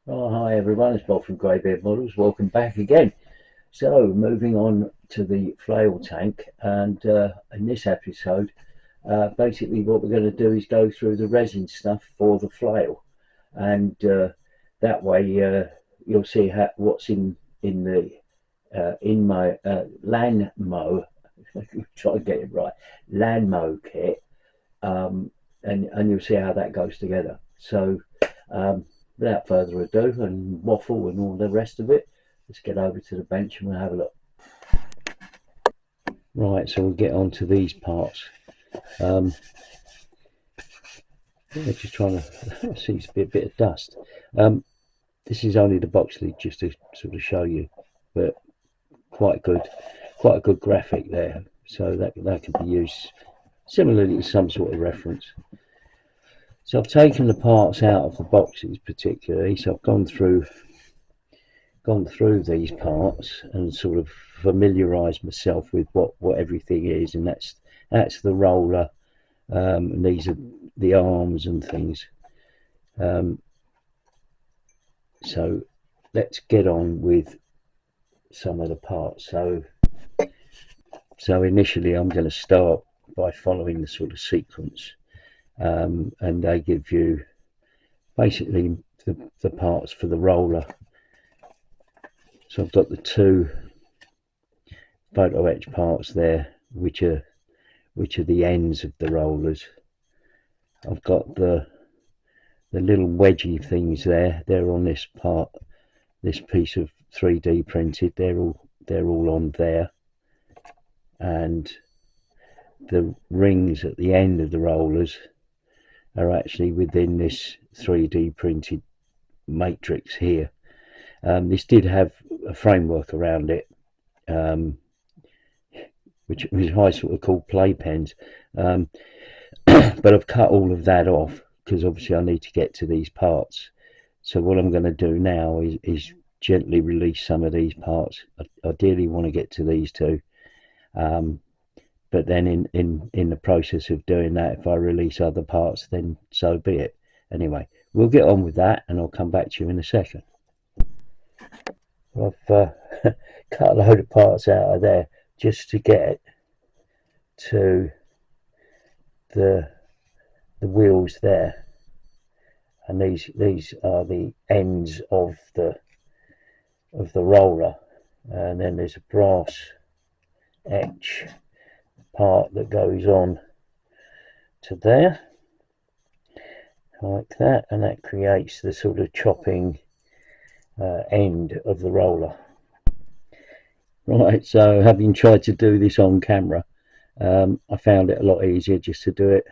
Oh, hi everyone, it's Bob from Greybeard Models. Welcome back again. So, moving on to the Flail Tank, and in this episode, basically what we're going to do is go through the resin stuff for the flail, and that way you'll see what's in the in my Lanmo. Try to get it right, Lanmo kit, and you'll see how that goes together. So. Um, Without further ado and waffle and all the rest of it, let's get over to the bench and we'll have a look. Right, so we'll get on to these parts. Just trying to see a bit of dust. This is only the box lid just to sort of show you, but quite a good graphic there. So that can be used similarly to some sort of reference. So I've taken the parts out of the boxes particularly. So I've gone through these parts and sort of familiarised myself with what everything is, and that's the roller, and these are the arms and things. So let's get on with some of the parts. So initially I'm going to start by following the sort of sequence, and they give you basically the parts for the roller. So I've got the two photo etch parts there, which are the ends of the rollers. I've got the little wedgy things there. They're on this part, this piece of 3D printed. They're all on there, and the rings at the end of the rollers are actually within this 3D printed matrix here. This did have a framework around it, which I sort of call playpens, but I've cut all of that off because obviously I need to get to these parts. So what I'm going to do now is gently release some of these parts. I ideally want to get to these two, but then in the process of doing that, if I release other parts, then so be it. Anyway, we'll get on with that and I'll come back to you in a second. I've cut a load of parts out of there just to get to the wheels there, and these are the ends of the roller, and then there's a brass etch part that goes on to there like that, and that creates the sort of chopping end of the roller. Right, so having tried to do this on camera, I found it a lot easier just to do it.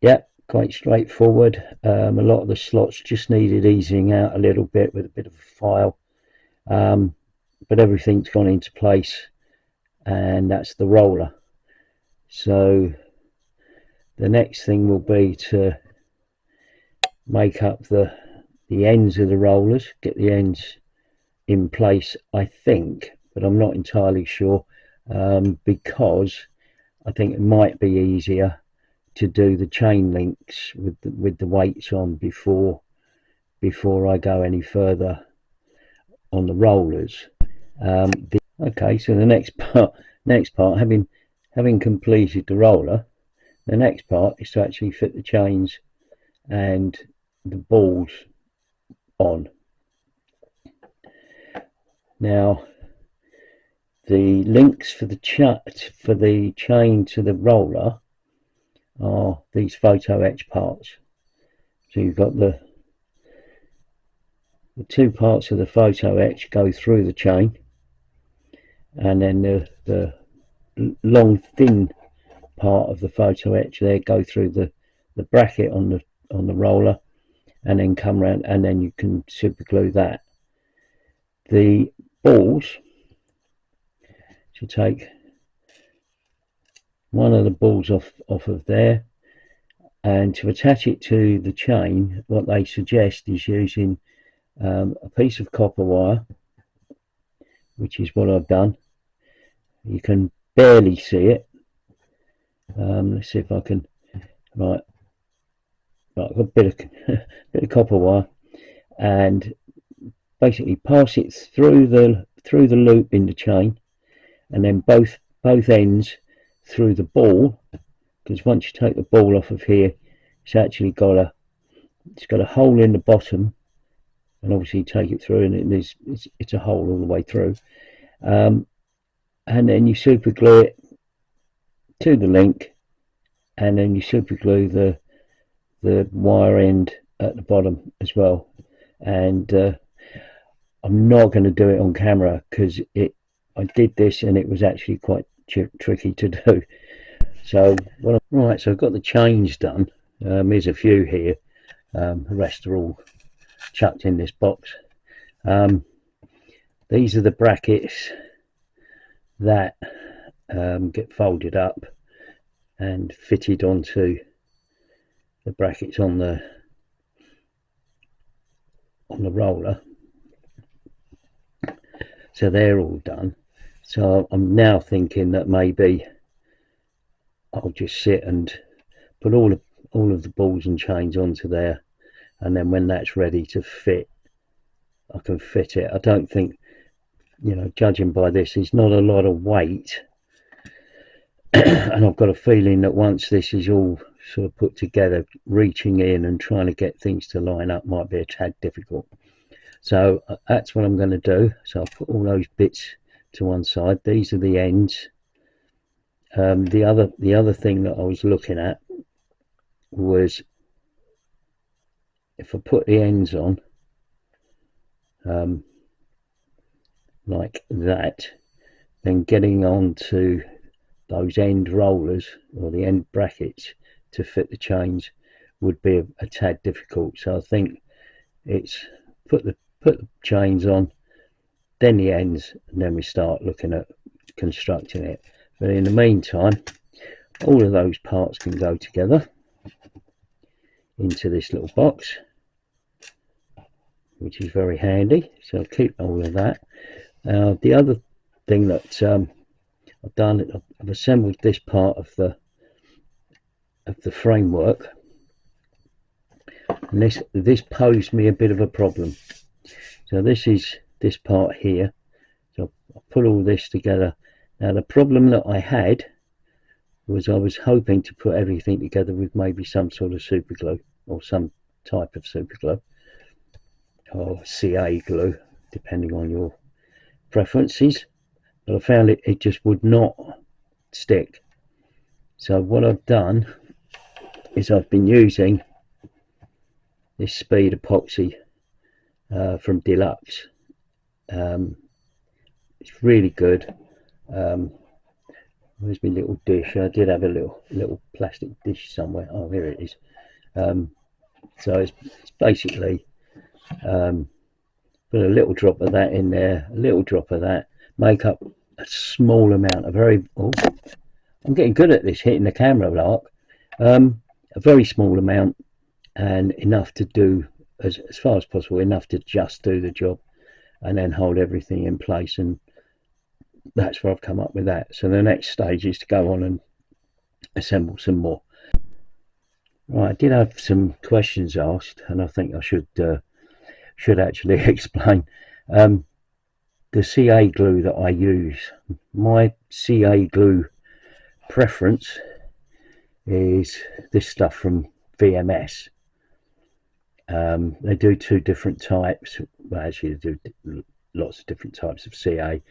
Yeah, quite straightforward. A lot of the slots just needed easing out a little bit with a bit of a file, but everything's gone into place, and that's the roller. So the next thing will be to make up the ends of the rollers, get the ends in place, I think, but I'm not entirely sure, because I think it might be easier to do the chain links with the weights on before I go any further on the rollers. Okay, so the next part, having completed the roller, the next part is to actually fit the chains and the balls on. Now, the links for the chain to the roller are these photo etch parts. So you've got the two parts of the photo etch go through the chain, and then the long thin part of the photo etch there go through the bracket on the roller, and then come around, and then you can super glue that. The balls, to take one of the balls off of there, and to attach it to the chain, what they suggest is using a piece of copper wire, which is what I've done. You can barely see it. Let's see if I can. Right, like a bit of copper wire, and basically pass it through the loop in the chain, and then both ends through the ball, because once you take the ball off of here, it's actually got a hole in the bottom, and obviously you take it through, and it's a hole all the way through, and then you super glue it to the link, and then you super glue the wire end at the bottom as well. And I'm not going to do it on camera because I did this and it was actually quite tricky to do. So right, so I've got the chains done. There's a few here. The rest are all chucked in this box. These are the brackets that get folded up and fitted onto the brackets on the roller. So they're all done. So I'm now thinking that maybe I'll just sit and put all of the balls and chains onto there, and then when that's ready to fit, I can fit it. I don't think, judging by this, there's not a lot of weight. And I've got a feeling that once this is all sort of put together, reaching in and trying to get things to line up might be a tad difficult. So that's what I'm going to do. So I'll put all those bits to one side. These are the ends. The other thing that I was looking at was, if I put the ends on like that, then getting onto those end rollers or the end brackets to fit the chains would be a tad difficult. So I think it's put the chains on, then the ends, and then we start looking at constructing it. But in the meantime, all of those parts can go together into this little box, which is very handy. So I'll keep all of that. The other thing that I've done, I've assembled this part of the framework, and this posed me a bit of a problem. So this is this part here. So I put all this together. Now the problem that I had was I was hoping to put everything together with maybe some sort of super glue, or some type of super glue, or CA glue, depending on your preferences. But I found it just would not stick. So what I've done is I've been using this speed epoxy from Deluxe. It's really good. Where's my little dish? I did have a little plastic dish somewhere. Oh, here it is. So it's basically put a little drop of that in there, a little drop of that, make up a small amount, I'm getting good at this, hitting the camera, Lark. A very small amount, and enough to do, as far as possible, enough to just do the job, and then hold everything in place. And that's where I've come up with that. So the next stage is to go on and assemble some more. Right, I did have some questions asked, and I think I should actually explain. The CA glue that I use, my CA glue preference is this stuff from VMS. They do two different types. Well, actually they do lots of different types of CA,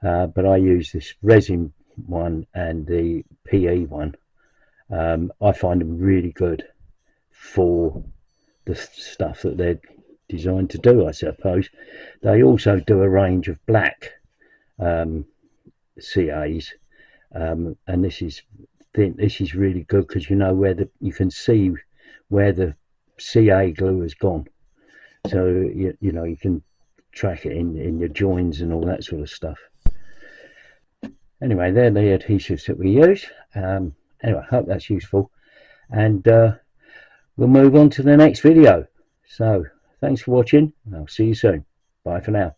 but I use this resin one and the PE one. I find them really good for the stuff that they're designed to do, I suppose. They also do a range of black CAs, and this is really good, because you can see where the CA glue has gone, so you can track it in your joins and all that sort of stuff. Anyway, they're the adhesives that we use. Anyway, I hope that's useful, and we'll move on to the next video. So thanks for watching, and I'll see you soon. Bye for now.